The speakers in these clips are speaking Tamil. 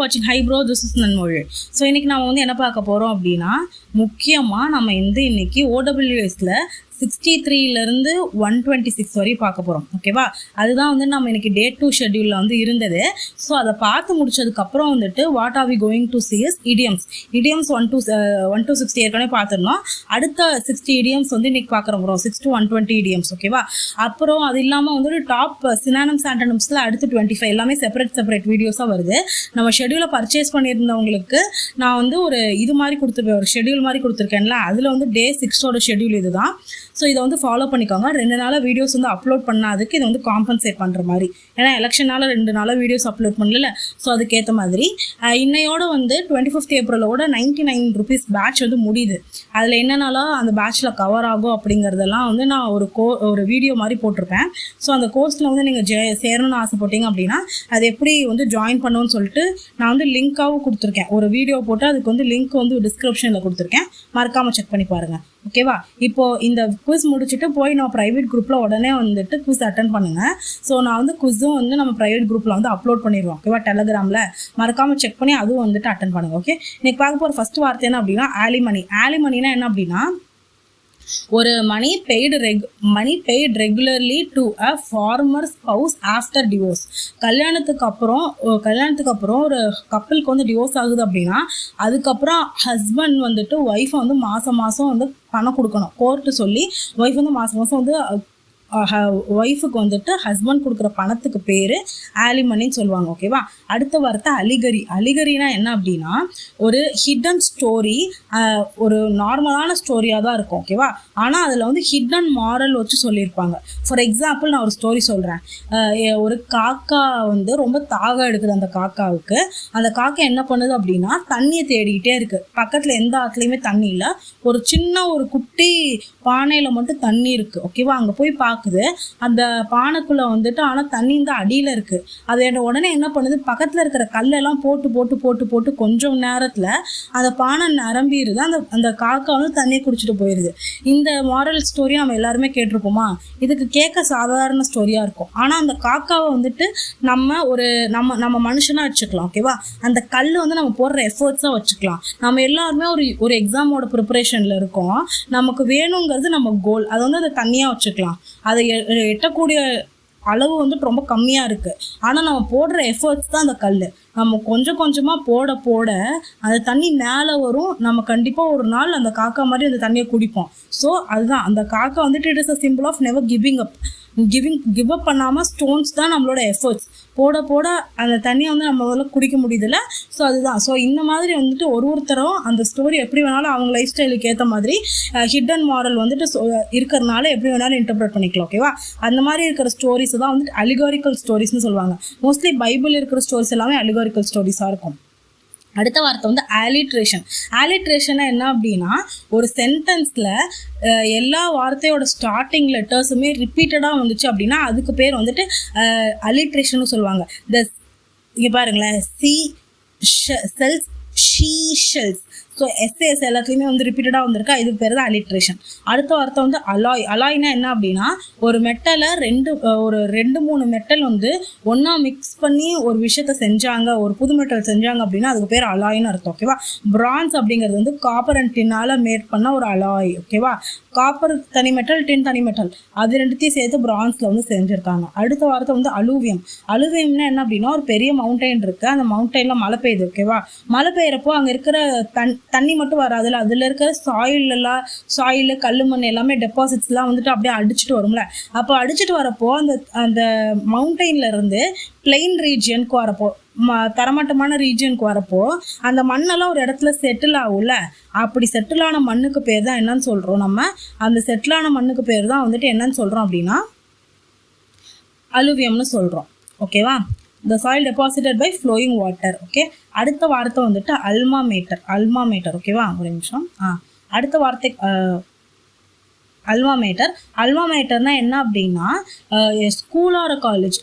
வாட்சிங் hi bro, this is Nanmozhi. So இன்றைக்கி நம்ம வந்து என்ன பார்க்க போகிறோம் அப்படின்னா, முக்கியமாக நம்ம இன்றைக்கி ஓடபிள்யூஎஸில் 63லேருந்து 126 வரையும் பார்க்க போகிறோம். ஓகேவா? அதுதான் வந்து நம்ம இன்றைக்கி டே 2 ஷெட்யூலில் வந்து இருந்தது. ஸோ அதை பார்த்து முடிச்சதுக்கப்புறம் வந்துட்டு what are we going to see is idioms 1 to 60 ஏற்கனவே பார்த்துருந்தோம். அடுத்த 60 இடியம்ஸ் வந்து இன்றைக்கி பார்க்குறோம் 6 to 120 இடியம்ஸ். ஓகேவா? அப்புறம் அது இல்லாமல் வந்துட்டு டாப் சினானிம்ஸ் ஆண்டனிம்ஸில் அடுத்து 25 எல்லாமே செப்பரேட் வீடியோஸாக வருது. நம்ம ஷெட்யூலை பர்ச்சேஸ் பண்ணியிருந்தவங்களுக்கு நான் வந்து ஒரு இது மாதிரி கொடுத்துருப்பேன், ஒரு ஷெட்யூல் மாதிரி கொடுத்துருக்கேன்ல, அதில் வந்து டே 6ஓட ஷெட்யூல் இது தான். ஸோ இதை வந்து ஃபாலோ பண்ணிக்கோங்க. 2 நாளாக வீடியோஸ் வந்து அப்லோட் பண்ணாதுக்கு இதை வந்து காம்பன்சேட் பண்ணுற மாதிரி, ஏன்னா எலெக்ஷனால் 2 நாளாக வீடியோஸ் அப்லோட் பண்ணல. ஸோ அதுக்கேற்ற மாதிரி இன்னையோட வந்து 25th ஏப்ரலோட 99 rupees பேட்ச் வந்து முடியுது. அதில் என்னென்னலாம் அந்த பேட்சில் கவர் ஆகும் அப்படிங்கிறதெல்லாம் வந்து நான் ஒரு வீடியோ மாதிரி போட்டிருப்பேன். ஸோ அந்த கோர்ஸில் வந்து நீங்கள் சேரணும்னு ஆசைப்பட்டீங்க அப்படின்னா அது எப்படி வந்து ஜாயின் பண்ணணும்னு சொல்லிட்டு நான் வந்து லிங்க்காகவும் கொடுத்துருக்கேன். ஒரு வீடியோ போட்டு அதுக்கு வந்து லிங்க் வந்து டிஸ்கிரிப்ஷனில் கொடுத்துருக்கேன், மறக்காமல் செக் பண்ணி பாருங்கள். ஓகேவா? இப்போது இந்த குவிஸ் முடிச்சுட்டு போய் நான் ப்ரைவேட் குரூப்பில் உடனே வந்துட்டு குவிஸ் அட்டன் பண்ணுங்கள். ஸோ நான் வந்து குவிஸும் வந்து நம்ம ப்ரைவேட் குரூப்பில் வந்து அப்லோட் பண்ணிடுவோம். ஓகேவா? டெலகிராமில் மறக்காமல் செக் பண்ணி அதுவும் வந்துட்டு அட்டன் பண்ணுங்கள். ஓகே, இன்னைக்கு பார்க்க போகிற ஃபஸ்ட்டு வார்த்தை என்ன அப்படின்னா ஆலிமணினா என்ன அப்படின்னா, ஒரு money paid regularly to a former spouse after divorce. கல்யாணத்துக்கு அப்புறம் ஒரு கப்பலுக்கு வந்து டிவோர்ஸ் ஆகுது அப்படின்னா அதுக்கப்புறம் ஹஸ்பண்ட் வந்துட்டு ஒய்ஃபை வந்து மாதம் வந்து பணம் கொடுக்கணும். கோர்ட்டு சொல்லி ஒய்ஃப் வந்து மாதம் வந்து ஒய்ஃபுக்கு வந்துட்டு ஹஸ்பண்ட் கொடுக்குற பணத்துக்கு பேர் ஆலிமணின்னு சொல்லுவாங்க. ஓகேவா? அடுத்த வார்த்தை அலிகரினா என்ன அப்படின்னா, ஒரு ஹிடன் ஸ்டோரி, ஒரு நார்மலான ஸ்டோரியாக தான் இருக்கும். ஓகேவா? ஆனால் அதில் வந்து ஹிடன் மாரல் வச்சு சொல்லியிருப்பாங்க. ஃபார் எக்ஸாம்பிள் நான் ஒரு ஸ்டோரி சொல்கிறேன். ஒரு காக்கா வந்து ரொம்ப தாகம் எடுக்குது. அந்த காக்காவுக்கு அந்த காக்கா என்ன பண்ணுது அப்படின்னா, தண்ணியை தேடிக்கிட்டே இருக்குது. பக்கத்தில் எந்த ஆற்றுலையுமே தண்ணி இல்லை. ஒரு குட்டி பானையில் மட்டும் தண்ணி இருக்குது. ஓகேவா? அங்கே போய் பார்க்குது. அந்த பானைக்குள்ளே வந்துட்டு ஆனால் தண்ணி இந்த அடியில் இருக்குது. அது உடனே என்ன பண்ணுது, பக்கத்தில் இருக்கிற கல்லெல்லாம் போட்டு கொஞ்சம் நேரத்தில் அந்த பானை நிரம்பிடுது. அந்த காக்கா வந்து தண்ணியை குடிச்சிட்டு போயிடுது. இந்த மாரல் ஸ்டோரி நம்ம எல்லாருமே கேட்டிருப்போமா? இதுக்கு கேட்க சாதாரண ஸ்டோரியாக இருக்கும். ஆனால் அந்த காக்காவை வந்துட்டு நம்ம மனுஷனாக வச்சுக்கலாம். ஓகேவா? அந்த கல் வந்து நம்ம போடுற எஃபர்ட்ஸாக வச்சுக்கலாம். நம்ம எல்லாருமே ஒரு எக்ஸாமோட ப்ரிப்பரேஷனில் இருக்கோம். நமக்கு வேணுங்கிறது நம்ம கோல், அதை வந்து அதை தனியாக வச்சுக்கலாம். அதை எட்டக்கூடிய அளவு வந்துட்டு ரொம்ப கம்மியாக இருக்குது. ஆனால் நம்ம போடுற எஃபர்ட்ஸ் தான் அந்த கல். நம்ம கொஞ்சமாக போட அந்த தண்ணி மேலே வரும். நம்ம கண்டிப்பாக ஒரு நாள் அந்த காக்கா மாதிரி அந்த தண்ணியை குடிப்போம். ஸோ அதுதான் அந்த காக்கா வந்துட்டு it is a symbol of never give up பண்ணாமல் ஸ்டோன்ஸ் தான் நம்மளோட எஃபர்ட்ஸ். போட அந்த தண்ணியை வந்து நம்ம முதல்ல குடிக்க முடியுதுல்ல. ஸோ அதுதான். ஸோ இந்த மாதிரி வந்துட்டு ஒருத்தரும் அந்த ஸ்டோரி எப்படி வேணாலும் அவங்க லைஃப் ஸ்டைலுக்கு ஏற்ற மாதிரி ஹிடன் மாரல் வந்துட்டு இருக்கிறதுனால எப்படி வேணாலும் இன்டர்பிரேட் பண்ணிக்கலாம். ஓகேவா? அந்த மாதிரி இருக்கிற ஸ்டோரிஸ் தான் வந்துட்டு அலிகாரிக்கல் ஸ்டோரிஸ்னு சொல்லுவாங்க. மோஸ்ட்லி பைபிள் இருக்கிற ஸ்டோரிஸ் எல்லாமே அலிகாரிக்கல் ஸ்டோரிஸாக இருக்கும். அடுத்த வார்த்தை வந்து ஆலிட்ரேஷனா என்ன அப்படின்னா, ஒரு சென்டென்ஸில் எல்லா வார்த்தையோட ஸ்டார்டிங் லெட்டர்ஸுமே ரிப்பீட்டடாக வந்துச்சு அப்படின்னா அதுக்கு பேர் வந்துட்டு அலிட்ரேஷன் சொல்லுவாங்க. இங்கே பாருங்களேன், ஷீ ஷெல்ஸ். ஸோ எஸ்ஏஎஸ் எல்லாத்துலேயுமே வந்து ரிப்பீட்டடாக வந்திருக்கா, இதுக்கு பேர் தான் அலிட்ரேஷன். அடுத்த வார்த்தை வந்து அலாய்னா என்ன அப்படின்னா, ஒரு மெட்டலை 2-3 மெட்டல் வந்து ஒன்றா மிக்ஸ் பண்ணி ஒரு விஷயத்த செஞ்சாங்க, ஒரு புது மெட்டல் செஞ்சாங்க அப்படின்னா அதுக்கு பேர் அலாய்னு அர்த்தம். ஓகேவா? பிரான்ஸ் அப்படிங்கிறது வந்து காப்பர் அண்ட் டின்னால் மேட் பண்ண ஒரு அலாய். ஓகேவா? காப்பர் தனி மெட்டல், டின் தனி மெட்டல், அது ரெண்டுத்தையும் சேர்த்து பிரான்ஸில் வந்து செஞ்சுருக்காங்க. அடுத்த வார்த்தை வந்து அலுவியம்னா என்ன அப்படின்னா, ஒரு பெரிய மவுண்டைன் இருக்குது. அந்த மவுண்டைனில் மழை பெய்யுது. ஓகேவா? மழை பெய்யறப்போ அங்கே இருக்கிற தண்ணி மட்டும் வராதுல்ல, அதில் இருக்கிற சாயில் கல் மண் எல்லாமே டெபாசிட்ஸ்லாம் வந்துட்டு அப்படியே அடிச்சுட்டு வரும்ல. அப்போ அடிச்சுட்டு வரப்போ அந்த மவுண்டெயின்ல இருந்து பிளெயின் ரீஜியனுக்கு வரப்போ, தரமட்டமான ரீஜியனுக்கு வரப்போ அந்த மண்ணெல்லாம் ஒரு இடத்துல செட்டில் ஆகும்ல. அப்படி செட்டில் ஆன மண்ணுக்கு பேர் தான் என்னன்னு சொல்கிறோம் நம்ம. அந்த செட்டில் ஆன மண்ணுக்கு பேர் தான் வந்துட்டு என்னன்னு சொல்கிறோம் அப்படின்னா அலுவியம்னு சொல்கிறோம். ஓகேவா? The soil deposited by flowing water. Okay, அடுத்த வார்த்தை வந்துட்டு அல்மாமேட்டர். ஓகேவா? ஒரு நிமிஷம். அடுத்த வார்த்தை அல்மாமேட்டர்னா என்ன அப்படின்னா, ஸ்கூல் ஆர் காலேஜ்,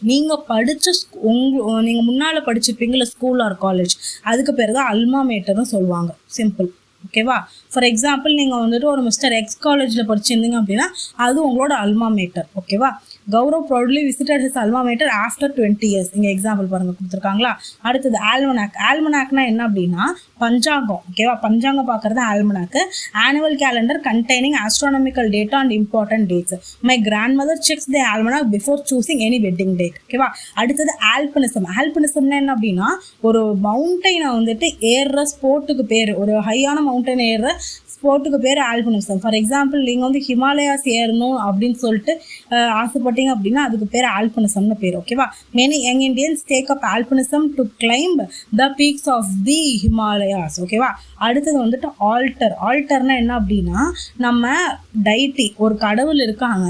நீங்கள் முன்னால் படிச்சிருப்பீங்களா ஸ்கூல் ஆர் காலேஜ், அதுக்கு பேர் தான் அல்மாமேட்டர்னு சொல்லுவாங்க. சிம்பிள். ஓகேவா? ஃபார் எக்ஸாம்பிள் நீங்கள் வந்துட்டு ஒரு மிஸ்டர் எக்ஸ் காலேஜில் படிச்சிருந்தீங்க அப்படின்னா அது உங்களோட அல்மாமேட்டர். ஓகேவா? Gaurav proudly visited his alma mater after 20 years. இங்கே எக்ஸாம்பிள் பாருங்கள் கொடுத்துருக்காங்களா. அடுத்தது ஆல்மனாக். ஆல்மனாக்னா என்ன அப்படின்னா பஞ்சாங்கம். ஓகேவா, பஞ்சாங்கம் பார்க்குறது almanac. Annual calendar containing astronomical data and important dates. My grandmother checks the almanac before choosing any wedding date. ஓகேவா. அடுத்தது ஆல்பினிசம். ஆல்பினிசம்னா என்ன அப்படின்னா ஒரு மவுண்டெயினை வந்துட்டு ஏறுற ஸ்போர்ட்டுக்கு பேர், ஒரு ஹையான மவுண்டன் ஏறுற ஸ்போர்ட்டுக்கு பேர் ஆல்பினிசம். ஃபார் எக்ஸாம்பிள் நீங்கள் வந்து ஹிமாலயாஸ் ஏறணும் அப்படின்னு சொல்லிட்டு ஆசைப்பட்டீங்க அப்படின்னா அதுக்கு பேர் ஆல்பினிசம்னு பேர். ஓகேவா. Many young Indians take up alpinism to climb the peaks of the Himalayas. ஓகேவா. அடுத்தது வந்துட்டு ஆல்டர். ஆல்டர்னா என்ன அப்படின்னா நம்ம டைட்டி, ஒரு கடவுள் இருக்காங்க,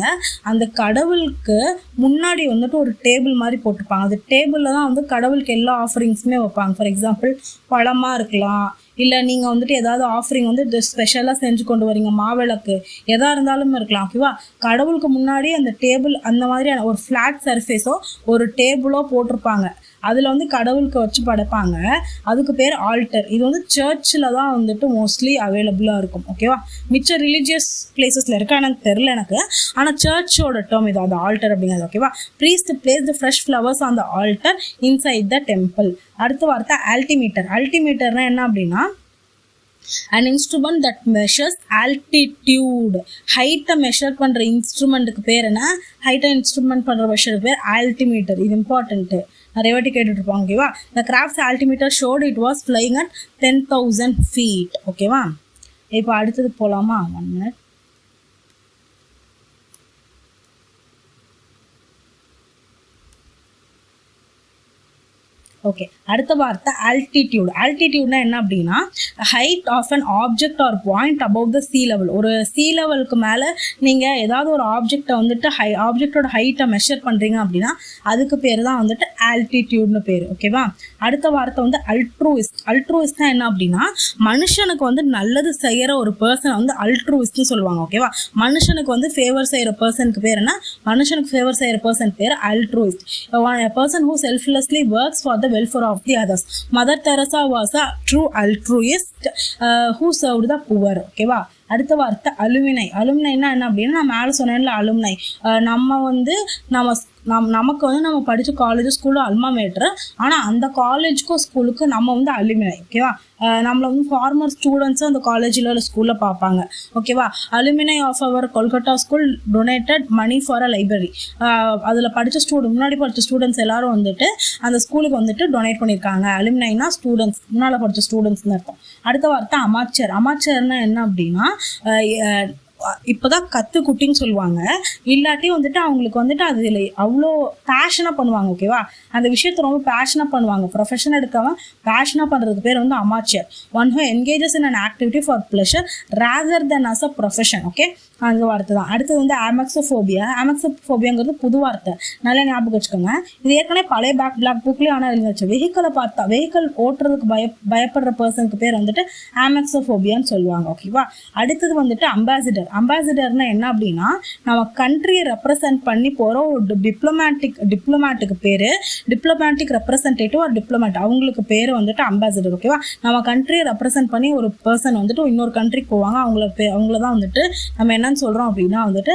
அந்த கடவுளுக்கு முன்னாடி வந்துட்டு ஒரு டேபிள் மாதிரி போட்டிருப்பாங்க. அந்த டேபிளில் தான் வந்து கடவுளுக்கு எல்லா ஆஃபரிங்ஸுமே வைப்பாங்க. ஃபார் எக்ஸாம்பிள் பழமாக இருக்கலாம், இல்லை நீங்கள் வந்துட்டு ஏதாவது ஆஃபரிங் வந்து ஸ்பெஷலாக செஞ்சு கொண்டு வரீங்க, மாவிளக்கு எதாக இருந்தாலும் இருக்கலாம். ஓகேவா. கடவுளுக்கு முன்னாடி அந்த டேபிள் அந்த மாதிரியான ஒரு ஃப்ளாட் சர்ஃபேஸோ ஒரு டேபிளோ போட்டிருப்பாங்க, அதில் வந்து கடவுளுக்கு வச்சு படைப்பாங்க. அதுக்கு பேர் ஆல்டர். இது வந்து சர்ச்சில் தான் வந்துட்டு மோஸ்ட்லி அவைலபிளாக இருக்கும். ஓகேவா. மிச்ச ரிலீஜியஸ் பிளேசஸில் இருக்கா எனக்கு தெரில எனக்கு, ஆனால் சர்ச்சோட டேர்ம் இது அந்த ஆல்டர் அப்படிங்கிறது. ஓகேவா. Priest place the fresh flowers on the alter inside the temple. அடுத்த வார்த்தை ஆல்டிமீட்டர். ஆல்டிமீட்டர்னா என்ன அப்படின்னா an instrument that measures altitude. ஹைட்டை மெஷர் பண்ணுற இன்ஸ்ட்ருமெண்ட்டுக்கு பேர் என்ன? ஹைட்டை இன்ஸ்ட்ருமெண்ட் பண்ணுற மெஷருக்கு பேர் ஆல்டிமீட்டர். இது இம்பார்ட்டன்ட்டு, நிறைய வாட்டி கேட்டுட்ருப்பாங்க. ஓகேவா. The craft's altimeter showed it was flying at 10,000 feet. ஓகேவா. இப்போ அடுத்தது போகலாமா? 1 minute. ஓகே. அடுத்த வார்த்தை ஆல்டிடியூட். ஆல்டிடியூட்னா என்ன அப்படின்னா height of an object or point above the sea level. ஒரு சீ லெவலுக்கு மேலே நீங்கள் ஏதாவது ஒரு ஆப்ஜெக்டை வந்துட்டு ஆப்ஜெக்டோட ஹைட்டை மெஷர் பண்ணுறீங்க அப்படின்னா அதுக்கு பேர் தான் வந்துட்டு ஆல்டிடியூட்னு பேர். ஓகேவா. அடுத்த வார்த்தை வந்து அல்ட்ரூயிஸ்ட். அல்ட்ரூயிஸ்ட்னா என்ன அப்படின்னா மனுஷனுக்கு வந்து நல்லது செய்கிற ஒரு பர்சனை வந்து அல்ட்ரூயிஸ்ட்னு சொல்லுவாங்க. ஓகேவா. மனுஷனுக்கு வந்து ஃபேவர் செய்கிற பர்சனுக்கு பேர் என்ன? மனுஷனுக்கு ஃபேவர் செய்கிற பர்சன் பேர் altruist. Person who selflessly works for the welfare of the others. Mother Teresa was a true altruist who served the poor. ஓகேவா. அடுத்த வார்த்தை அலுமினை. அலுமினைனா என்ன அப்படின்னா நான் மேலே சொன்னேன்ல அலுமினை, நம்ம வந்து நமக்கு வந்து நம்ம படித்த காலேஜ் ஸ்கூலு அல்மா மேட்ரு, ஆனால் அந்த காலேஜுக்கும் ஸ்கூலுக்கு நம்ம வந்து அலுமினை. ஓகேவா. நம்மளை வந்து ஃபார்மர் ஸ்டூடெண்ட்ஸும் அந்த காலேஜில் இல்லை ஸ்கூலில் பார்ப்பாங்க. ஓகேவா. Alumni of our Kolkata school donated money for a library. அதில் முன்னாடி படித்த ஸ்டூடெண்ட்ஸ் எல்லாரும் வந்துட்டு அந்த ஸ்கூலுக்கு வந்துட்டு டொனேட் பண்ணியிருக்காங்க. அலுமினைனா ஸ்டூடெண்ட்ஸ், முன்னால் படித்த ஸ்டூடெண்ட்ஸ்னு அர்த்தம். அடுத்த வார்த்தை அமாச்சர். அமாச்சர்னா என்ன அப்படின்னா இப்போதான் கற்றுக்குட்டின்னு சொல்லுவாங்க, இல்லாட்டி வந்துட்டு அவங்களுக்கு வந்துட்டு அதில் அவ்வளோ பேஷனாக பண்ணுவாங்க. ஓகேவா. அந்த விஷயத்தை ரொம்ப பேஷனாக பண்ணுவாங்க. ப்ரொஃபஷன் எடுக்காமல் பேஷனாக பண்ணுறதுக்கு பேர் வந்து amateur. One who engages in an activity for pleasure rather than as a profession. Okay. அந்த வார்த்தை தான். அடுத்தது வந்து ஆமெக்ஸோஃபோபியா. ஆமெக்ஸோஃபோபியாங்கிறது புது வார்த்தை, நல்லா ஞாபகம் வச்சுக்கோங்க. இது ஏற்கனவே பழைய பிளாக் புக்லேயே ஆனால் இருந்துச்சு. வெஹிக்கிள் ஓட்டுறதுக்கு பயப்படுற பர்சனுக்கு பேர் வந்துட்டு ஆமெக்ஸோஃபோபியான்னு சொல்லுவாங்க. ஓகேவா. அடுத்தது வந்துட்டு அம்பாசிடர். அம்பாசிடர்னா என்ன அப்படின்னா நம்ம கண்ட்ரியை ரெப்ரசன்ட் பண்ணி போகிற ஒரு டிப்ளமேட்டுக்கு பேர் டிப்ளமேட்டிக் ரெப்ரசன்டேட்டிவ் ஒரு டிப்ளமேட், அவங்களுக்கு பேர் வந்துட்டு அம்பாசிடர். ஓகேவா. நம்ம கண்ட்ரியை ரெப்ரசன்ட் பண்ணி ஒரு பர்சன் வந்துட்டு இன்னொரு கண்ட்ரிக்கு போவாங்க, அவங்கள தான் வந்துட்டு நம்ம என்னன்னு சொல்கிறோம் அப்படின்னா வந்துட்டு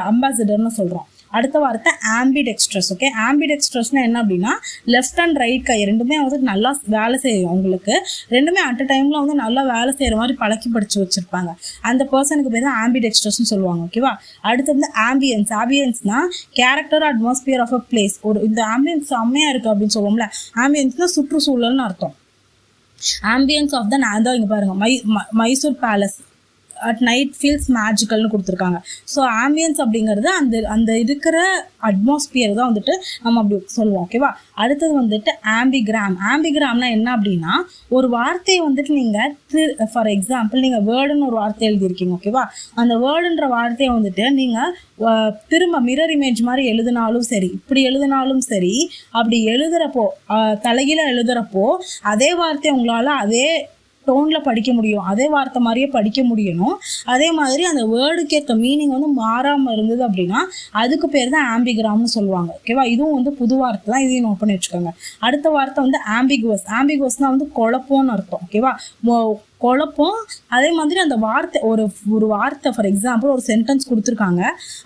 அம்பாசிடர்னு சொல்கிறோம். அடுத்த வார்த்தை ஆம்பிடெக்ஸ்ட்ரஸ். ஓகே. ஆம்பிடெக்ஸ்ட்ரஸ்னா என்ன அப்படின்னா லெஃப்ட் அண்ட் ரைட் கை ரெண்டுமே வந்து நல்லா வேலை செய்யும். அவங்களுக்கு ரெண்டுமே அட் அ டைமில் வந்து நல்லா வேலை செய்கிற மாதிரி பழக்கி படித்து வச்சுருப்பாங்க. அந்த பர்சனுக்கு பேர் தான் ஆம்பிடெக்ஸ்ட்ரஸ்ன்னு சொல்லுவாங்க. ஓகேவா. அடுத்து வந்து ஆம்பியன்ஸ். ஆம்பியன்ஸ்னா character atmosphere of a place. இந்த ஆம்பியன்ஸ் செம்மையாக இருக்குது அப்படின்னு சொல்லுவோம்ல, ஆம்பியன்ஸ்னால் சுற்றுச்சூழல்னு அர்த்தம். ஆம்பியன்ஸ் ஆஃப் த இங்கே பாருங்கள் Mysore palace at night feels மேஜிக்கல்னு கொடுத்துருக்காங்க. ஸோ ஆம்பியன்ஸ் அப்படிங்கிறது அந்த இருக்கிற அட்மாஸ்பியர் தான் வந்துட்டு நம்ம அப்படி சொல்லுவோம். ஓகேவா. அடுத்தது வந்துட்டு ஆம்பிகிராம். ஆம்பிகிராம்னா என்ன அப்படின்னா ஒரு வார்த்தையை வந்துட்டு நீங்கள் ஃபார் எக்ஸாம்பிள் நீங்கள் வேர்டுன்னு ஒரு வார்த்தை எழுதியிருக்கீங்க. ஓகேவா. அந்த வேர்டுன்ற வார்த்தையை வந்துட்டு நீங்கள் திரும்ப மிரர் இமேஜ் மாதிரி எழுதினாலும் சரி, இப்படி எழுதினாலும் சரி, அப்படி எழுதுகிறப்போ தலைகீழ எழுதுகிறப்போ அதே வார்த்தையை உங்களால் அதே டோனில் படிக்க முடியும், அதே வார்த்தை மாதிரியே படிக்க முடியணும். அதே மாதிரி அந்த வேர்டுக்கு ஏற்ற மீனிங் வந்து மாறாமல் இருந்தது அப்படின்னா அதுக்கு பேர் தான் ஆம்பிகிராம்னு சொல்லுவாங்க. ஓகேவா, இதுவும் வந்து புது வார்த்தை தான், இதையும் நோட் பண்ணி வச்சுக்கோங்க. அடுத்த வார்த்தை வந்து ஆம்பிகுவஸ். ஆம்பிகுவஸ்னால் வந்து குழப்பம்னு அர்த்தம். ஓகேவா, குழப்பம். அதே மாதிரி அந்த வார்த்தை ஒரு வார்த்தை ஃபார் எக்ஸாம்பிள் ஒரு சென்டென்ஸ் கொடுத்துருக்காங்க,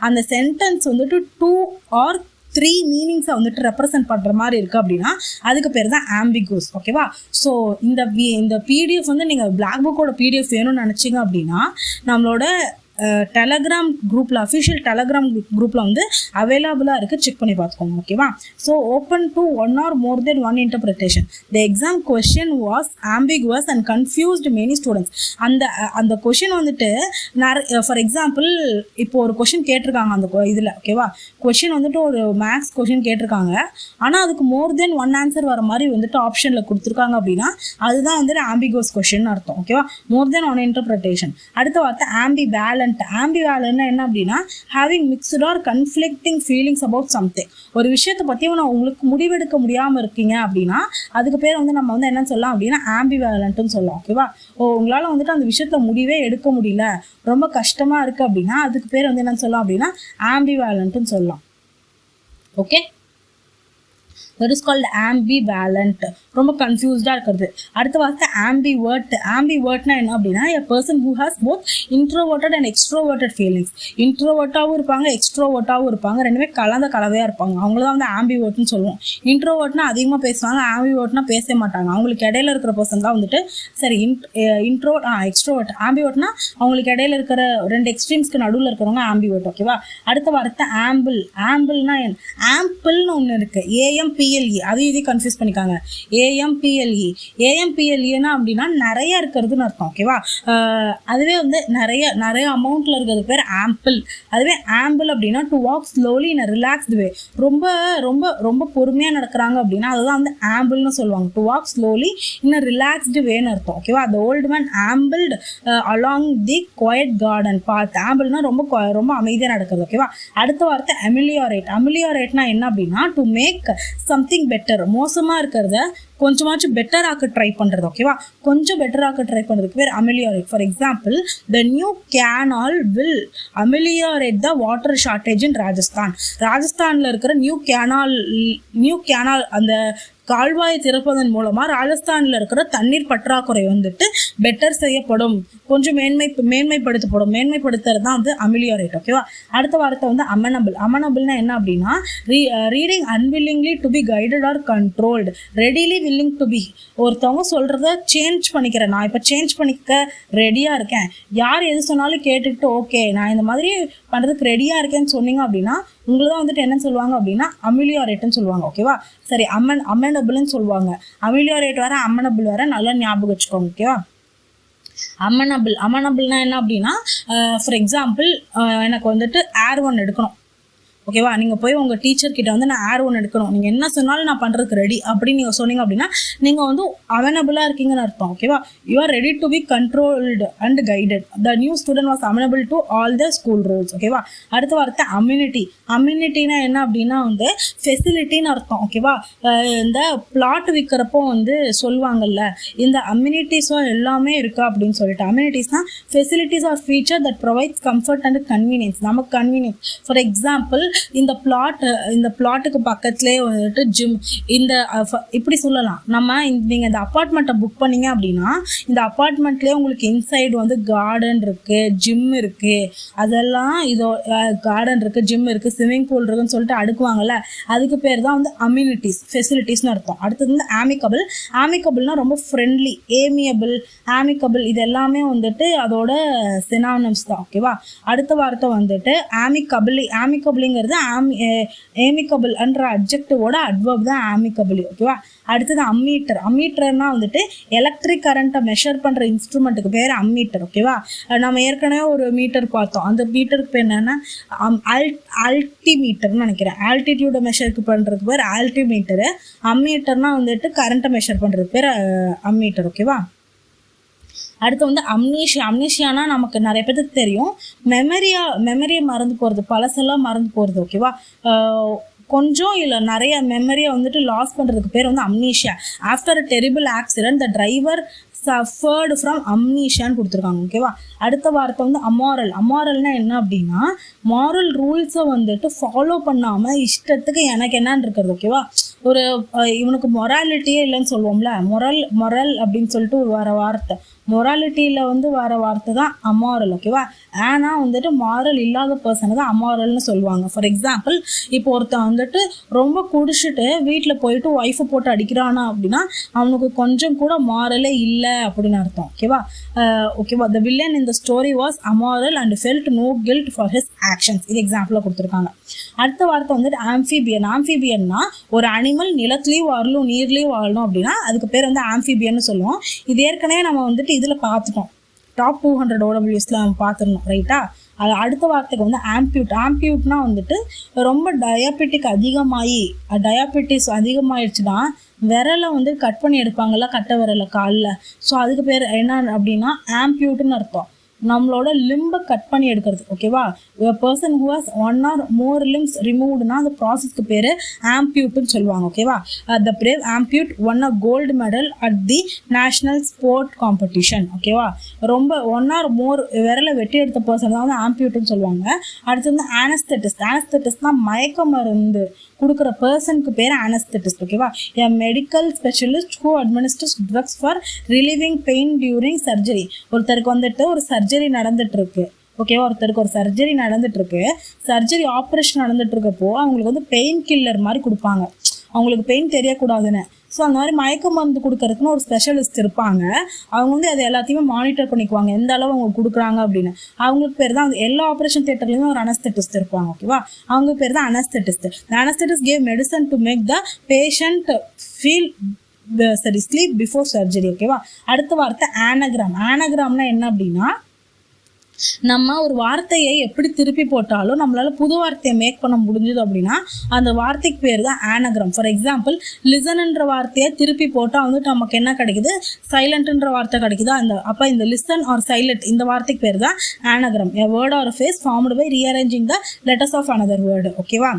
அந்த சென்டென்ஸ் வந்துட்டு 2 or 3 மீனிங்ஸை வந்துட்டு ரெப்ரசன்ட் பண்ணுற மாதிரி இருக்குது அப்படின்னா அதுக்கு பேர் தான் ஆம்பிகுவஸ். ஓகேவா, ஸோ இந்த பிடிஎஃப் வந்து நீங்கள் பிளாக் புக்கோட பிடிஎஃப் வேணும்னு நினச்சிங்க அப்படின்னா நம்மளோட டெலகிராம் குரூப்பில், அஃபிஷியல் டெலகிராம் குரூப்பில் வந்து அவைலபிளாக இருக்குது, செக் பண்ணி பார்த்துக்கோங்க. ஓகேவா, so open to 1 or more than 1 interpretation. The exam question was ambiguous and confused many students. அந்த கொஷின் வந்துட்டு ஃபார் எக்ஸாம்பிள் இப்போ ஒரு கொஷின் கேட்டிருக்காங்க அந்த இதில். ஓகேவா, கொஷின் வந்துட்டு ஒரு மேக்ஸ் கொஷின் கேட்டிருக்காங்க, ஆனால் அதுக்கு மோர் தென் 1 ஆன்சர் வர மாதிரி வந்துட்டு ஆப்ஷனில் கொடுத்துருக்காங்க அப்படின்னா அதுதான் வந்துட்டு ஆம்பிகுவஸ் கொஷின் அர்த்தம். ஓகேவா, மோர் தென் 1 இன்டர்பிரிட்டேஷன். அடுத்த வார்த்தை ஆம்பிவேலன்ட். ஆம்பிவேலன்ட் என்ன அப்படின்னா having mixed or conflicting feelings about something. ஒரு விஷயத்தை பற்றி உங்களுக்கு முடிவெடுக்க முடியாமல் இருக்கீங்க அப்படின்னா அதுக்கு பேர் வந்து நம்ம வந்து என்ன சொல்லலாம் அப்படின்னா ஆம்பிவேலன்ட்னு சொல்லலாம். ஓகேவா, உங்களால் வந்துட்டு அந்த விஷயத்தில் முடிவே எடுக்க முடியல, ரொம்ப கஷ்டமாக இருக்குது அப்படின்னா அதுக்கு பேர் வந்து என்ன சொல்லலாம் அப்படின்னா ஆம்பிவேலன்ட்னு சொல்லலாம். Okay, that is called ambivalent. ரொம்ப கன்ஃபியூஸ்டாக இருக்கிறது. அடுத்த வார்த்தை ஆம்பிவர்ட். ஆம்பிவர்ட்னா என்ன அப்படின்னா a person who has both introverted and extroverted feelings. இன்ட்ரோவர்ட்டாகவும் இருப்பாங்க, எக்ஸ்ட்ரோவர்ட்டாகவும் இருப்பாங்க, ரெண்டுமே கலவையாக இருப்பாங்க. அவங்கள தான் வந்து ஆம்பிவர்ட்னு சொல்லுவோம். இன்ட்ரோவர்ட்னா அதிகமாக பேசுவாங்க, ஆம்பிவர்ட்னா பேச மாட்டாங்க. அவங்களுக்கு இடையில இருக்கிற பர்சன் தான் வந்துட்டு சரி எக்ஸ்ட்ரோவர்ட். ஆம்பிவர்ட்னா அவங்களுக்கு இடையில இருக்கிற 2 எக்ஸ்ட்ரீம்ஸ்க்கு நடுவில் இருக்கிறவங்க ஆம்பிவர்ட். ஓகேவா, அடுத்த வார்த்தை ஆம்பிள். ஆம்பிள்னா ஆம்பிள்னு ஒன்று இருக்குது, AMPLE. அதையும் இதையும் கன்ஃபியூஸ் பண்ணிக்காங்க. AMPLE. AMPLEனா அப்படின்னா நிறைய இருக்கிறதுன்னு அர்த்தம். ஓகேவா, அதுவே வந்து நிறைய அமௌண்ட்டில் இருக்கிறது பேர் ஆம்பிள். அதுவே ஆம்பிள் அப்படின்னா to walk slowly in a relaxed way. ரொம்ப ரொம்ப ரொம்ப பொறுமையாக நடக்கிறாங்க அப்படின்னா அதுதான் வந்து ஆம்பிள்னு சொல்லுவாங்க. To walk slowly in a relaxed வேன்னு அர்த்தம். ஓகேவா, the old man ambled along the quiet garden path. ஆம்பிள்னா ரொம்ப அமைதியாக நடக்கிறது. ஓகேவா, அடுத்த வார்த்தை அமிலியோரேட். அமிலியோரேட்னா என்ன அப்படின்னா டு மேக் சம்திங் பெட்டர். மோசமாக இருக்கிறத கொஞ்சமாச்சும் பெட்டர் ஆக்க ட்ரை பண்ணுறது. ஓகேவா, கொஞ்சம் பெட்டர் ஆக்க ட்ரை பண்ணுறதுக்கு பேர் ameliorate. For example the new canal will ameliorate the water shortage in Rajasthan. ராஜஸ்தானில் இருக்கிற நியூ கேனால் அந்த கால்வாயை திறப்பதன் மூலமாக ராஜஸ்தானில் இருக்கிற தண்ணீர் பற்றாக்குறை வந்துட்டு பெட்டர் செய்யப்படும், கொஞ்சம் மேன்மைப்படுத்துறது தான் வந்து அமிலியோரேட். ஓகேவா, அடுத்த வார்த்தை வந்து அமனபிள். அமனபிள்னா என்ன அப்படின்னா reading unwillingly to be guided or controlled, readily willing to be. ஒருத்தவங்க சொல்கிறத சேஞ்ச் பண்ணிக்கிறேன், நான் இப்போ சேஞ்ச் பண்ணிக்க ரெடியாக இருக்கேன், யார் எது சொன்னாலும் கேட்டுக்கிட்டு ஓகே நான் இந்த மாதிரி பண்ணுறதுக்கு ரெடியாக இருக்கேன்னு சொன்னீங்க அப்படின்னா உங்களை தான் வந்துட்டு என்ன சொல்லுவாங்க அப்படின்னா அமிலியோரேட்னு சொல்லுவாங்க. ஓகேவா, சரி அமனபிள்னு சொல்லுவாங்க. அமிலியோரேட் வேற அமனபிள் வேற, நல்லா ஞாபகம் வச்சுக்கோங்க. ஓகேவா, அமனபிள்னா என்ன அப்படின்னா ஃபார் எக்ஸாம்பிள் எனக்கு வந்துட்டு ஏர் ஒன் எடுக்கணும். ஓகேவா, நீங்கள் போய் உங்கள் டீச்சர்கிட்ட வந்து நான் ஏர் ஒன் எடுக்கணும், நீங்கள் என்ன சொன்னாலும் நான் பண்ணுறதுக்கு ரெடி அப்படின்னு நீங்கள் சொன்னீங்க அப்படின்னா நீங்கள் வந்து அமனபிளாக இருக்கீங்கன்னு அர்த்தம். ஓகேவா, you are ready to be controlled and guided. The new student was amenable to all the school rules. ஓகேவா, அடுத்த வார்த்தை அம்யூனிட்டி. அம்யூனிட்டினா என்ன அப்படின்னா வந்து ஃபெசிலிட்டின்னு அர்த்தம். ஓகேவா, இந்த பிளாட் விற்கிறப்போ வந்து சொல்லுவாங்கல்ல இந்த அம்யூனிட்டிஸோ எல்லாமே இருக்கா அப்படின்னு சொல்லிட்டு. அம்யூனிட்டிஸ்னால் facilities or feature that provides comfort and convenience. நமக்கு கன்வீனியன்ஸ். ஃபார் எக்ஸாம்பிள் இந்த பிளாட்டுக்கு பக்கத்துலேயே வந்துட்டு ஜிம், இந்த இப்படி சொல்லலாம். நீங்கள் இந்த அப்பார்ட்மெண்ட்டை புக் பண்ணீங்க அப்படின்னா இந்த அப்பார்ட்மெண்ட்லேயே உங்களுக்கு இன்சைடு வந்து கார்டன் இருக்குது, ஜிம் இருக்குது, அதெல்லாம் இதோ கார்டன் இருக்குது, ஜிம் இருக்குது, ஸ்விம்மிங் பூல் இருக்குன்னு சொல்லிட்டு அடுக்குவாங்கல்ல, அதுக்கு பேர் தான் வந்து அம்யூனிட்டிஸ், ஃபெசிலிட்டிஸ்னு அர்த்தம். அடுத்தது வந்து ஆமிக்கபிள். ஆமிக்கபிள்னா ரொம்ப ஃப்ரெண்ட்லி, ஏமியபிள், ஆமிக்கபிள், இது எல்லாமே வந்துட்டு அதோட சினானிம்ஸ் தான். ஓகேவா, அடுத்த வார்த்தை வந்துட்டு ஆமிக்கபிளிங்கிறது ஏமிக்கபிள் என்ற அட்ஜெக்டிவோட அட்வர்ப் தான் ஆமிக்கபிள். ஓகேவா, அடுத்தது அம்மீட்டர். அம்மீட்டர்னா வந்துட்டு எலக்ட்ரிக் கரண்ட்டை மெஷர் பண்ணுற இன்ஸ்ட்ருமெண்ட்டுக்கு பேர் அம்மீட்டர். ஓகேவா, நம்ம ஏற்கனவே ஒரு மீட்டர் பார்த்தோம், அந்த மீட்டருக்கு பேர் என்னென்னா ஆல்டிமீட்டர்னு நினைக்கிறேன். ஆல்டிடியூடை மெஷருக்கு பண்ணுறதுக்கு பேர் ஆல்டிமீட்டரு. அம்மீட்டர்னா வந்துட்டு கரண்ட்டை மெஷர் பண்ணுறதுக்கு பேர் அம்மீட்டர். ஓகேவா, அடுத்து வந்து அம்னீஷியானா நமக்கு நிறைய பேருக்கு தெரியும், மெமரியை மறந்து போகிறது, பழசெல்லாம் மறந்து போகிறது. ஓகேவா, கொஞ்சம் இல்லை நிறைய மெமரியை வந்துட்டு லாஸ் பண்ணுறதுக்கு பேர் வந்து amnesia. After a terrible accident the driver suffered from amnesia கொடுத்துருக்காங்க. ஓகேவா? அடுத்த வார்த்தை வந்து அமாரல். அமாரல்னா என்ன அப்படின்னா மாரல் ரூல்ஸை வந்துட்டு ஃபாலோ பண்ணாமல் இஷ்டத்துக்கு எனக்கு என்னன்னு இருக்கிறது. ஓகேவா? ஒரு இவனுக்கு மொராலிட்டியே இல்லைன்னு சொல்லுவோம்ல, மொரல் அப்படின்னு சொல்லிட்டு வர வார்த்தை, மொராலிட்டியில் வந்து வர வார்த்தை தான் அமாரல். ஓகேவா? ஆனால் வந்துட்டு மாரல் இல்லாத பர்சனை தான் அமாரல்னு சொல்லுவாங்க. ஃபார் எக்ஸாம்பிள், இப்போ ஒருத்தன் வந்துட்டு ரொம்ப குடிச்சிட்டு வீட்டில் போயிட்டு ஒய்ஃபை போட்டு அடிக்கிறானா அப்படின்னா அவனுக்கு கொஞ்சம் கூட மாரலே இல்லை அப்படின்னு அர்த்தம். ஓகேவா? The villain in the story was amoral and felt no guilt for his actions. இது எக்ஸாம்பிளாக கொடுத்துருக்காங்க. அடுத்த வார்த்தை வந்துட்டு ஆம்ஃபிபியன். ஆம்ஃபிபியன்னா ஒரு அனிமல் நிலத்துலேயும் வாழணும் நீர்லேயும் வாழணும் அப்படின்னா அதுக்கு பேர் வந்து ஆம்ஃபிபியன்னு சொல்லுவோம். இது ஏற்கனவே நம்ம வந்துட்டு இதில் பார்த்துட்டோம், டாப் 200 OWSல நம்ம பார்த்துருந்தோம். ரைட்டா? அது அடுத்த வார்த்தைக்கு வந்து ஆம்பியூட். ஆம்பியூட்னா வந்துட்டு ரொம்ப டயாபெட்டிஸ் அதிகமாகிடுச்சுன்னா விரலை வந்து கட் பண்ணி எடுப்பாங்கல்ல, கட்டை விரலை காலில். ஸோ அதுக்கு பேர் என்ன அப்படின்னா ஆம்பியூட்னு அர்த்தம். நம்மளோட லிம்பை கட் பண்ணி எடுக்கிறது. ஓகேவா? Person who has 1 or more limbs removedனா அந்த ப்ராசஸ்க்கு பேர் ஆம்பியூட்னு சொல்லுவாங்க. ஓகேவா? The brave amputee won a gold medal at the national sport competition. ஓகேவா? ரொம்ப 1 or more விரலை வெட்டி எடுத்த பர்சன் தான் வந்து ஆம்பியூட்னு சொல்லுவாங்க. அடுத்து வந்து ஆனஸ்தெட்டிஸ்ட். ஆனஸ்தெட்டிஸ்ட்னா மயக்க மருந்து கொடுக்குற பர்சனுக்கு பேர் ஆனஸ்தெட்டிஸ்ட். ஓகேவா? A medical specialist who administers drugs for relieving pain during surgery. ஒருத்தருக்கு வந்துட்டு ஒரு சர்ஜரி நடந்துட்டு இருக்கு. ஓகேவா? ஒருத்தருக்கு ஒரு சர்ஜரி நடந்துட்டு இருக்கு. சர்ஜரி ஆப்ரேஷன் நடந்துட்டு இருக்கப்போ அவங்களுக்கு வந்து பெயின் கில்லர் மாதிரி கொடுப்பாங்க, அவங்களுக்கு பெயின் தெரியக்கூடாதுன்னு. ஸோ அந்த மாதிரி மயக்க மருந்து கொடுக்கறதுக்குன்னு ஒரு ஸ்பெஷலிஸ்ட் இருப்பாங்க. அவங்க வந்து அதை எல்லாத்தையுமே மானிட்டர் பண்ணிக்குவாங்க, எந்த அளவு அவங்க கொடுக்குறாங்க அப்படின்னு. அவங்களுக்கு பேர் தான் எல்லா ஆப்ரேஷன் தியேட்டர்லையுமே ஒரு அனஸ்தெட்டிஸ்ட் இருப்பாங்க. ஓகேவா? அவங்க பேர் தான் anaesthetist. Anaesthetist gave medicine to make the patient feel sleep before surgery. ஓகேவா? அடுத்த வார்த்தை ஆனகிராம். ஆனகிராம்னா என்ன அப்படின்னா நம்ம ஒரு வார்த்தையை எப்படி திருப்பி போட்டாலும் நம்மளால புது வார்த்தையை மேக் பண்ண முடிஞ்சது அப்படின்னா அந்த வார்த்தைக்கு பேர் தான் ஆனகிராம். ஃபார் எக்ஸாம்பிள், லிசன்ன்ற வார்த்தையை திருப்பி போட்டால் வந்துட்டு நமக்கு என்ன கிடைக்குது? சைலண்ட்ன்ற வார்த்தை கிடைக்குதா? அப்போ இந்த லிசன் ஆர் சைலண்ட் இந்த வார்த்தைக்கு பேர் தான் anagram. A word or phrase formed by rearranging the letters of another word. ஓகேவா?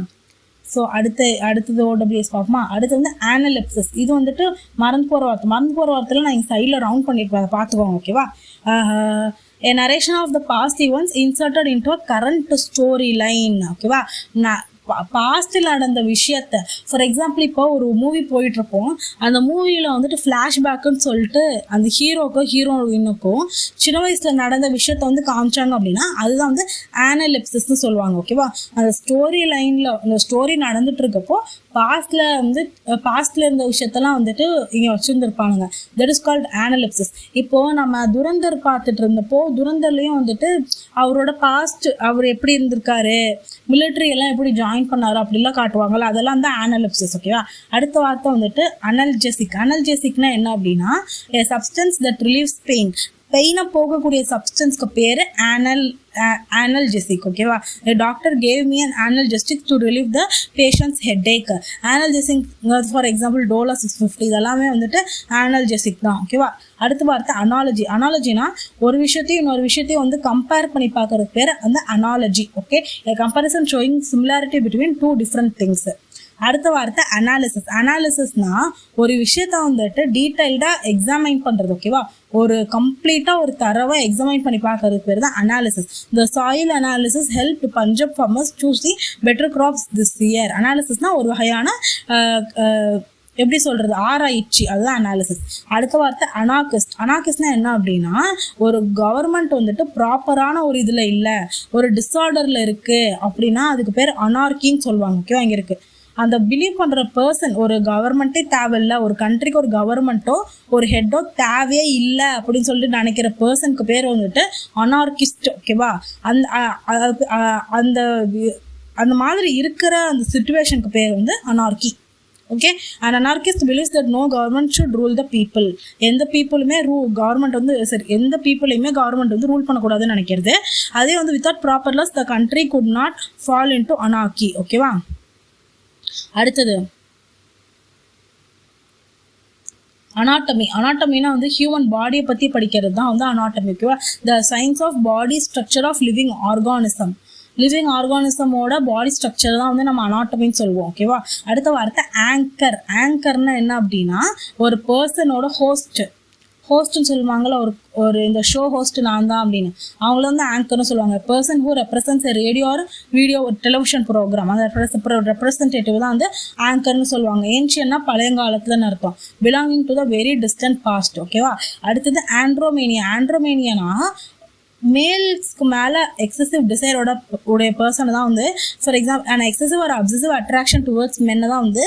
ஸோ அடுத்தது OWS பார்ப்போமா? அடுத்து வந்து ஆனலிப்சிஸ். இது வந்துட்டு மறந்து போகிற வார்த்தையில் நான் இங்கே சைடில் ரவுண்ட் பண்ணியிருப்பேன், அதை பார்த்துக்கோங்க. ஓகேவா? A narration of the past events inserted into a current storyline. ஓகேவா? பாஸ்டில் நடந்த விஷயத்த, ஃபார் எக்ஸாம்பிள் இப்போ ஒரு மூவி போயிட்டுருப்போம், அந்த மூவியில் வந்துட்டு ஃப்ளாஷ்பேக்குன்னு சொல்லிட்டு அந்த ஹீரோயினுக்கும் சின்ன வயசில் நடந்த விஷயத்த வந்து காமிச்சாங்க அப்படின்னா அதுதான் வந்து ஆனலிப்சிஸ்ன்னு சொல்லுவாங்க. ஓகேவா? அந்த ஸ்டோரி லைனில் அந்த ஸ்டோரி நடந்துட்டு இருக்கப்போ பாஸ்டில் இருந்த விஷயத்தெல்லாம் வந்துட்டு இங்கே வச்சுருந்துருப்பானுங்க. That is called analepsis. இப்போது நம்ம துரந்தர் பார்த்துட்டு இருந்தப்போ துரந்தர்லேயும் வந்துட்டு அவரோட பாஸ்ட், அவர் எப்படி இருந்திருக்காரு, மிலிட்ரி எல்லாம் எப்படி ஜாயின் பண்ணாரு அப்படிலாம் காட்டுவாங்கல்ல, அதெல்லாம் தான் ஆனலிப்சிஸ். ஓகேவா? அடுத்த வார்த்தை வந்துட்டு அனல்ஜெசிக். அனல்ஜெசிக்னா என்ன அப்படின்னா a substance that relieves pain. பெயினை போகக்கூடிய சப்ஸ்டன்ஸ்க்கு பேர் analgesic. ஓகேவா? Doctor gave me an analgesic to relieve the patients headache. analgesic for example Dola 650 இதெல்லாமே வந்துட்டு analgesic தான். ஓகேவா? அடுத்த வார்த்தை அனாலஜி. அனாலஜினா ஒரு விஷயத்தையும் இன்னொரு விஷயத்தையும் வந்து கம்பேர் பண்ணி பார்க்கறதுக்கு பேர் வந்து analogy. Okay? Comparison showing similarity between 2 different things. அடுத்த வார்த்தை அனாலிசிஸ். அனாலிசிஸ்னா ஒரு விஷயத்த வந்துட்டு டீட்டெயில்டாக எக்ஸாமைன் பண்ணுறது. ஓகேவா? ஒரு கம்ப்ளீட்டாக ஒரு தரவை எக்ஸாமைன் பண்ணி பார்க்கறதுக்கு பேர் தான் analysis. The soil analysis help Punjab farmers choose the better crops this year. அனாலிசிஸ்னால் ஒரு வகையான எப்படி சொல்கிறது, ஆராய்ச்சி, அதுதான் அனாலிசிஸ். அடுத்த வார்த்தை அனார்கிஸ்ட். அனார்கிஸ்ட்னா என்ன அப்படின்னா ஒரு கவர்மெண்ட் வந்துட்டு ப்ராப்பரான ஒரு இதில் இல்லை, ஒரு டிஸார்டரில் இருக்குது அப்படின்னா அதுக்கு பேர் அனார்கின்னு சொல்லுவாங்க. ஓகேவா? இங்கே இருக்குது அந்த பிலீவ் பண்ணுற பர்சன், ஒரு கவர்மெண்ட்டே தேவையில்லை, ஒரு கண்ட்ரிக்கு ஒரு கவர்மெண்ட்டோ ஒரு ஹெட்டோ தேவையே இல்லை அப்படின்னு சொல்லிட்டு நினைக்கிற பர்சனுக்கு பேர் வந்துட்டு அனார்கிஸ்ட். ஓகேவா? அந்த அந்த மாதிரி இருக்கிற அந்த சிச்சுவேஷனுக்கு பேர் வந்து அனார்கி. ஓகே? And anarchist believes that no government should rule the people. எந்த பீப்புளுமே கவர்மெண்ட் வந்து எந்த பீப்புளையுமே கவர்மெண்ட் வந்து ரூல் பண்ணக்கூடாதுன்னு நினைக்கிறது. அதே வந்து without proper laws the country could not fall into anarchy. ஓகேவா? அடுத்தது அனாட்டமி. அனாட்டமினா வந்து ஹியூமன் பாடியை பற்றி படிக்கிறது தான் வந்து அனாட்டமி. ஓகேவா? The science of body structure of living organism. Living ஆர்கானிசமோட பாடி ஸ்ட்ரக்சர் தான் வந்து நம்ம அனாட்டமின்னு சொல்லுவோம். ஓகேவா? அடுத்த வார்த்தை ஆங்கர். ஆங்கர்னா என்ன அப்படின்னா ஒரு பர்சனோட ஹோஸ்ட்னு சொல்லுவாங்கள்ல, ஒரு இந்த ஷோ ஹோஸ்ட் நான் தான் அப்படின்னு, அவங்கள வந்து ஆங்கர்னு சொல்லுவாங்க. Person who represents radio or video television program, அந்த ரெப்ரசன்டேட்டிவ் தான் வந்து ஆங்கர்னு சொல்லுவாங்க. ஏன்ஷியன்னா பழையங்காலத்துலன்னு அர்த்தம். Belonging to the very distant past. ஓகேவா. அடுத்தது ஆண்ட்ரோமேனியா. ஆண்ட்ரோமேனியானா மேல்ஸ்க்கு மேலே எக்ஸசிவ் டிசைரோட உடைய பர்சனை தான் வந்து, ஃபார் எக்ஸாம்பிள் அண்ட் எக்ஸசிவ் ஒரு அப்சசிவ் அட்ராக்ஷன் டுவர்ட்ஸ் மென்னை தான் வந்து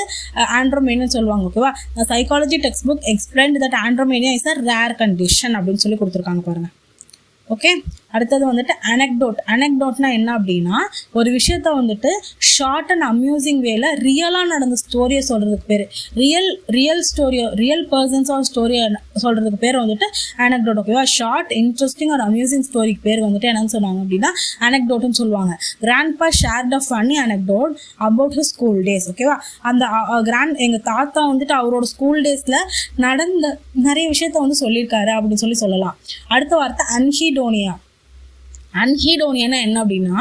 ஆண்ட்ரோமேனியா சொல்லுவாங்க. ஓகேவா. Psychology textbook explained that andromania is a rare condition அப்படின்னு சொல்லி கொடுத்துருக்காங்க பாருங்க. ஓகே. அடுத்தது வந்துட்டு அனெக்டோட். அனெக்டோட்னா என்ன அப்படின்னா, ஒரு விஷயத்த வந்துட்டு ஷார்ட் அண்ட் அம்யூசிங் வேல ரியலாக நடந்த ஸ்டோரியை சொல்கிறதுக்கு பேர், ரியல் ஸ்டோரியோ ரியல் பர்சன்ஸோட ஸ்டோரியை சொல்கிறதுக்கு பேர் வந்துட்டு அனெக்டோட். ஓகேவா. ஷார்ட் இன்ட்ரெஸ்டிங் ஒரு அம்யூசிங் ஸ்டோரிக்கு பேர் வந்துட்டு என்னன்னு சொன்னாங்க அப்படின்னா அனெக்டோட்னு சொல்லுவாங்க. Grandpa shared a funny anecdote about his school days. ஓகேவா. அந்த எங்கள் தாத்தா வந்துட்டு அவரோட ஸ்கூல் டேஸில் நடந்த நிறைய விஷயத்த வந்து சொல்லியிருக்காரு அப்படின்னு சொல்லலாம். அடுத்த வார்த்தை அன்ஹீடோனியா. அன்ஹீடோனியானா என்ன அப்படின்னா,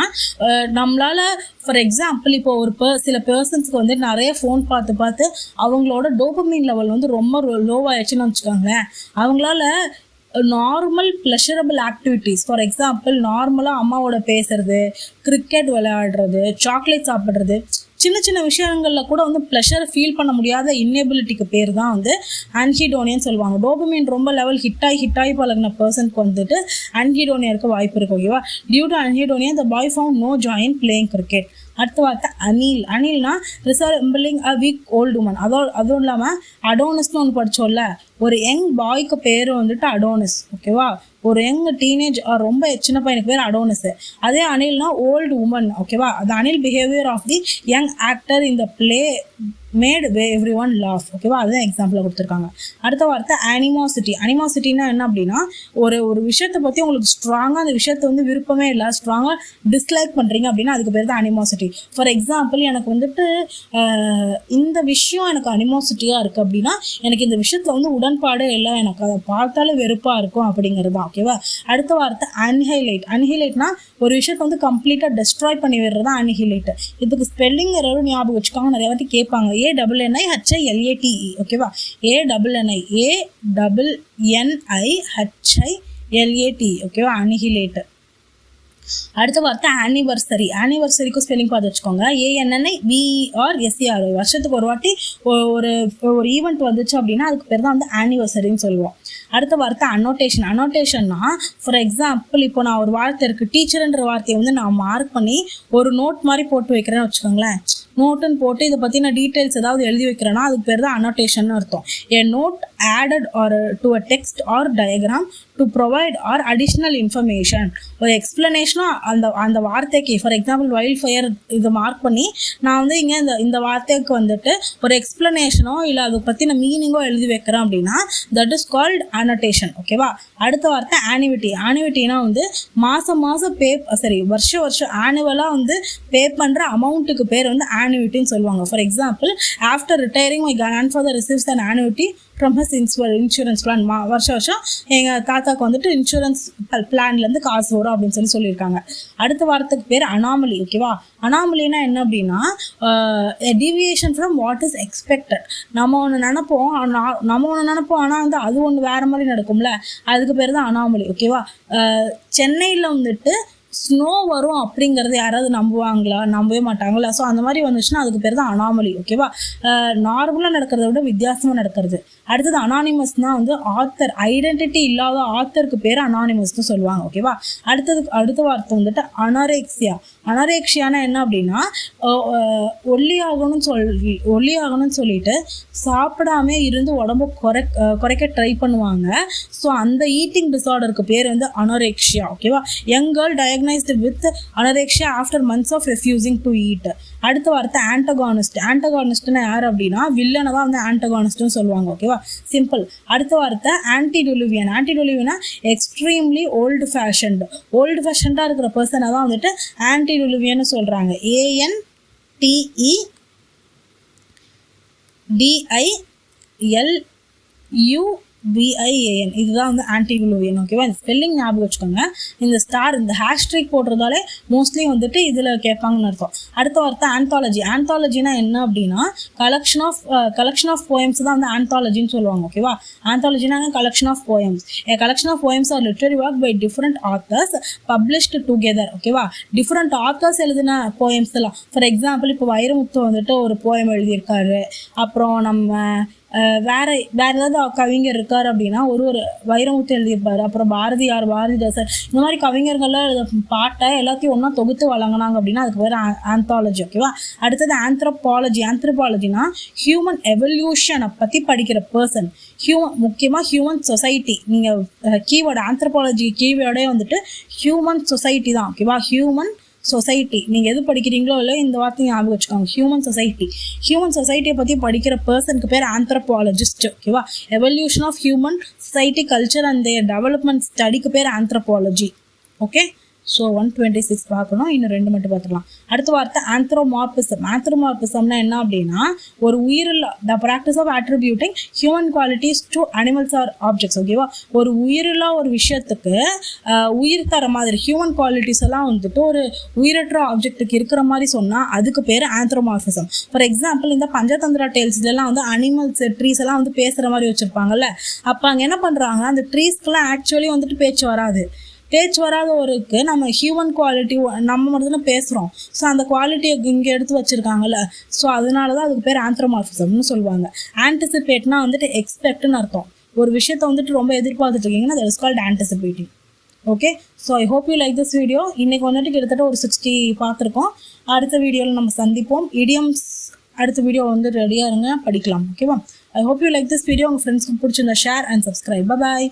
நம்மளால் ஃபார் எக்ஸாம்பிள் இப்போ சில பர்சன்ஸ்க்கு வந்து நிறைய ஃபோன் பார்த்து அவங்களோட டோபமைன் லெவல் வந்து ரொம்ப லோவாகிடுச்சுன்னு வச்சுக்கோங்களேன். அவங்களால normal pleasurable activities, for example நார்மலாக அம்மாவோட பேசுறது, கிரிக்கெட் விளையாடுறது, சாக்லேட் சாப்பிட்றது, சின்ன விஷயங்களில் கூட வந்து ப்ளஷரை ஃபீல் பண்ண முடியாத இன்னெபிலிட்டிக்கு பேர் தான் வந்து அன்ஹீடோனியான்னு சொல்லுவாங்க. டோபமைன் ரொம்ப லெவல் ஹிட்டாகி பழகின பர்சனுக்கு வந்துட்டு அன்ஹீடோனியா இருக்க வாய்ப்பு இருக்கு. ஓகேவா. Due to anhedonia the boy found no joy in playing cricket. அடுத்த வார்த்தை அனில். அனில்னா resembling a weak old woman. அதுவும் இல்லாமல் அடோனஸ்னு ஒன்று படித்தோம்ல, ஒரு யங் பாய்க்கு பேர் வந்துட்டு அடோனஸ். ஓகேவா. ஒரு யங் டீனேஜ் ரொம்ப சின்ன பையனுக்கு பேர் அடோனஸ். அதே அனில்னா ஓல்டு உமன். ஓகேவா. அது அனில் behaviour of the young actor in the play made everyone laugh. ஓகேவா. அதுதான் எக்ஸாம்பிளாக கொடுத்துருக்காங்க. அடுத்த வார்த்தை அனிமாசிட்டி. அனிமாசிட்டின்னா என்ன அப்படின்னா, ஒரு விஷயத்தை பற்றி உங்களுக்கு ஸ்ட்ராங்காக அந்த விஷயத்தை வந்து விருப்பமே இல்லை, ஸ்ட்ராங்காக டிஸ்லைக் பண்ணுறீங்க அப்படின்னா அதுக்கு பேர் தான் அனிமாசிட்டி. ஃபார் எக்ஸாம்பிள் எனக்கு வந்துட்டு இந்த விஷயம் எனக்கு அனிமாசிட்டியாக இருக்குது அப்படின்னா, எனக்கு இந்த விஷயத்தில் வந்து உடன்பாடே இல்லை, எனக்கு அதை பார்த்தாலே வெறுப்பாக இருக்கும் அப்படிங்கிறது தான். ஓகேவா. அடுத்த வார்த்தை அன்ஹைலைட். அன்ஹைலைட்னா ஒரு விஷயத்தை வந்து கம்ப்ளீட்டாக டெஸ்ட்ராய் பண்ணி விடுறது தான் அன்ஹைலைட். இதுக்கு ஸ்பெல்லிங் எரரும் ஞாபகம் வச்சுக்காங்க, நிறைய வாட்டி கேட்பாங்க. ANNIHILATE. ஓகேவா. ANNIHILATE. ஓகேவா. அன்ஹைலைட். அடுத்த வார்த்தை ஆனிவர்சரி. ஆனிவர்சரிக்கும் ஸ்பெல்லிங் பார்த்து வச்சுக்கோங்க. ANNIVERSER. வருஷத்துக்கு ஒரு வாட்டி ஒரு ஈவெண்ட் வந்துச்சு அப்படின்னா அதுக்கு பேர் தான் வந்து ஆனிவர்சரின்னு சொல்லுவோம். அடுத்த வார்த்தை அனோட்டேஷன். அனோட்டேஷன்னா ஃபார் எக்ஸாம்பிள் இப்போ நான் ஒரு வார்த்தை இருக்குது, டீச்சர்ன்ற வார்த்தையை வந்து நான் மார்க் பண்ணி ஒரு நோட் மாதிரி போட்டு வைக்கிறேன்னு வச்சுக்கோங்களேன். நோட்டுன்னு போட்டு இதை பற்றின டீட்டெயில்ஸ் ஏதாவது எழுதி வைக்கிறேன்னா அதுக்கு பேர் தான் அனோட்டேஷன் அர்த்தம். A note added or to a text or diagram to provide or additional information. ஒரு எக்ஸ்பிளனேஷனாக அந்த வார்த்தைக்கு, ஃபார் எக்ஸாம்பிள் வைல்ட் ஃபயர் இதை மார்க் பண்ணி நான் வந்து இங்கே இந்த வார்த்தைக்கு வந்துட்டு ஒரு எக்ஸ்பிளனேஷனோ இல்லை அதை பற்றின மீனிங்கோ எழுதி வைக்கிறேன் அப்படின்னா தட் இஸ் கால்ட் அனோட்டேஷன். ஓகேவா. அடுத்த வார்த்தை ஆனிவிட்டி. ஆனிவிட்டினா வந்து வருஷம் ஆனுவலாக வந்து பே பண்ணுற அமௌண்ட்டுக்கு பேர் வந்து ஆனுவிட்டின்னு சொல்லுவாங்க. For example after retiring my grandfather receives an annuity from his insurance plan. வருஷம் எங்கள் தாத்தாக்கு வந்துட்டு இன்சூரன்ஸ் பிளான்லேருந்து காசு வரும் அப்படின்னு சொல்லியிருக்காங்க. அடுத்த வாரத்துக்கு பேர் அனாமலி. ஓகேவா. அனாமலினா என்ன அப்படின்னா deviation from what is expected. நம்ம ஒன்று நினைப்போம் ஆனால் வந்து அது ஒன்று வேறு மாதிரி நடக்கும்ல, அதுக்கு பேர் தான் அனாமலி. ஓகேவா. சென்னையில் வந்துட்டு ஸ்னோ வரும் அப்படிங்கிறது யாராவது நம்புவாங்களா? நம்பவே மாட்டாங்களா? ஸோ அந்த மாதிரி வந்துச்சுன்னா அதுக்கு பேர் தான் அனாமலி. ஓகேவா. நார்மலாக நடக்கிறத விட வித்தியாசமாக நடக்கிறது. அடுத்தது அனானிமஸ்னால் வந்து ஆத்தர், ஐடென்டிட்டி இல்லாத ஆத்தருக்கு பேர் அனானிமஸ்ன்னு சொல்லுவாங்க. ஓகேவா. அடுத்த வார்த்தை வந்துட்டு அனரேக்சியா. அனரேக்சியானா என்ன அப்படின்னா ஒல்லியாகணும்னு சொல்லிட்டு சாப்பிடாமே இருந்து உடம்பு குறைக்க ட்ரை பண்ணுவாங்க. ஸோ அந்த ஈட்டிங் டிஸார்டருக்கு பேர் வந்து அனரேக்சியா. ஓகேவா. Young girl diagnosed with anorexia after months of refusing to eat. அடுத்த வார்த்தை ஆன்டகானிஸ்ட். ஆன்டகானிஸ்ட்னா யார் அப்படின்னா வில்லனை தான் வந்து ஆன்டகானிஸ்ட்னு சொல்லுவாங்க. ஓகேவா. சிம்பிள். அடுத்த வார்த்தை ஆன்டிடெலுவியன். ஆன்டிடெலுவியனா எக்ஸ்ட்ரீம்லி ஓல்டு ஃபேஷன்டு. ஓல்டு ஃபேஷன்டாக இருக்கிற பர்சனை தான் வந்துட்டு ஆன்டிடெலுவியன்னு சொல்கிறாங்க. ANTEDILUVIAN. VIAN இதுதான் வந்து ஆன்டிடிலூவியன். ஓகேவா, இந்த ஸ்பெல்லிங் ஞாபகம் வச்சுக்கோங்க. இந்த ஸ்டார் இந்த ஹேஷ்ட்ரிக் போடுறதாலே மோஸ்ட்லி வந்துட்டு இதில் கேட்பாங்கன்னு அர்த்தம். அடுத்த வார்த்தை ஆந்தாலஜி. ஆந்தாலஜினா என்ன அப்படின்னா கலெக்ஷன் ஆஃப் போயம்ஸ் தான் வந்து ஆந்தாலஜின்னு சொல்லுவாங்க. ஓகேவா, ஆந்தாலஜினா collection of poems. Collection of poems or literary work by different authors published together. ஓகேவா, டிஃப்ரெண்ட் ஆத்தர்ஸ் எழுதின போயம்ஸ் எல்லாம். ஃபார் எக்ஸாம்பிள் இப்போ வைரமுத்து வந்துட்டு ஒரு போயம் எழுதியிருக்காரு. அப்புறம் நம்ம வேற ஏதாவது கவிஞர் இருக்கார் அப்படின்னா ஒரு வைரமுத்து எழுதியிருப்பாரு. அப்புறம் பாரதிதாசன் இந்த மாதிரி கவிஞர்கள்லாம் பாட்டை எல்லாத்தையும் ஒன்றா தொகுத்து வழங்கினாங்க அப்படின்னா அதுக்கு பேர் ஆந்தாலஜி. ஓகேவா, அடுத்தது ஆந்த்ரோபாலஜி. ஆந்த்ரோபாலஜினா ஹியூமன் எவல்யூஷனை பற்றி படிக்கிற பர்சன். முக்கியமாக ஹியூமன் சொசைட்டி. நீங்கள் கீவேர்டு ஆந்த்ரோபாலஜி கீவேர்டே வந்துட்டு ஹியூமன் சொசைட்டி தான். ஓகேவா, ஹியூமன் சொசைட்டி. நீங்கள் எது படிக்கிறீங்களோ இல்லை இந்த வார்த்தையை ஞாபகம் வச்சுக்கோங்க. ஹியூமன் சொசைட்டியை பற்றி படிக்கிற பர்சனுக்கு பேர் ஆந்த்ரோபாலஜிஸ்ட். ஓகேவா, evolution of human society culture and their development ஸ்டடிக்கு பேர் ஆந்த்ரோபாலஜி. ஓகே, ஸோ 126 பார்க்கணும், இன்னும் 2 மட்டும் பார்த்துக்கலாம். அடுத்த வார்த்தை ஆந்த்ரோமார்பிசம். ஆந்த்ரோமார்பிசம்னா என்ன அப்படின்னா ஒரு உயிரில்லா the practice of attributing human qualities to animals or objects. ஓகேவா, ஒரு உயிரில்லா ஒரு விஷயத்துக்கு உயிர் தர மாதிரி ஹியூமன் குவாலிட்டிஸ் எல்லாம் வந்துட்டு ஒரு உயிரற்ற ஆப்ஜெக்ட்டுக்கு இருக்கிற மாதிரி சொன்னால் அதுக்கு பேர் ஆந்த்ரோமார்பிசம். ஃபார் எக்ஸாம்பிள் இந்த பஞ்சதந்திரா டேல்ஸ்லாம் வந்து அனிமல்ஸ் ட்ரீஸ் எல்லாம் வந்து பேசுகிற மாதிரி வச்சுருப்பாங்கல்ல. அப்போ அங்கே என்ன பண்ணுறாங்க, அந்த ட்ரீஸ்க்கெலாம் ஆக்சுவலி வந்துட்டு பேச்சு வராதவருக்கு நம்ம ஹியூமன் குவாலிட்டி நம்ம மட்டும் தான் பேசுகிறோம். ஸோ அந்த குவாலிட்டியை இங்கே எடுத்து வச்சுருக்காங்கல்ல. ஸோ அதனால தான் அதுக்கு பேர் ஆந்த்ரோமார்பிசம்னு சொல்லுவாங்க. ஆன்டிசிபேட்னா வந்துட்டு எக்ஸ்பெக்ட்னு அர்த்தம். ஒரு விஷயத்தை வந்துட்டு ரொம்ப எதிர்பார்த்துட்டு இருக்கீங்கன்னா that is called anticipating. Okay, so I hope you like this video. இன்றைக்கி வந்துட்டு கிட்டத்தட்ட ஒரு 60 பார்த்துருக்கோம். அடுத்த வீடியோவில் நம்ம சந்திப்போம். இடியம்ஸ் அடுத்த வீடியோ வந்து ரெடியாக இருங்க, படிக்கலாம். ஓகேவா, I hope you like this video. உங்கள் ஃப்ரெண்ட்ஸ்க்கு பிடிச்சிருந்தா ஷேர் அண்ட் சப்ஸ்கிரைப். பாய்.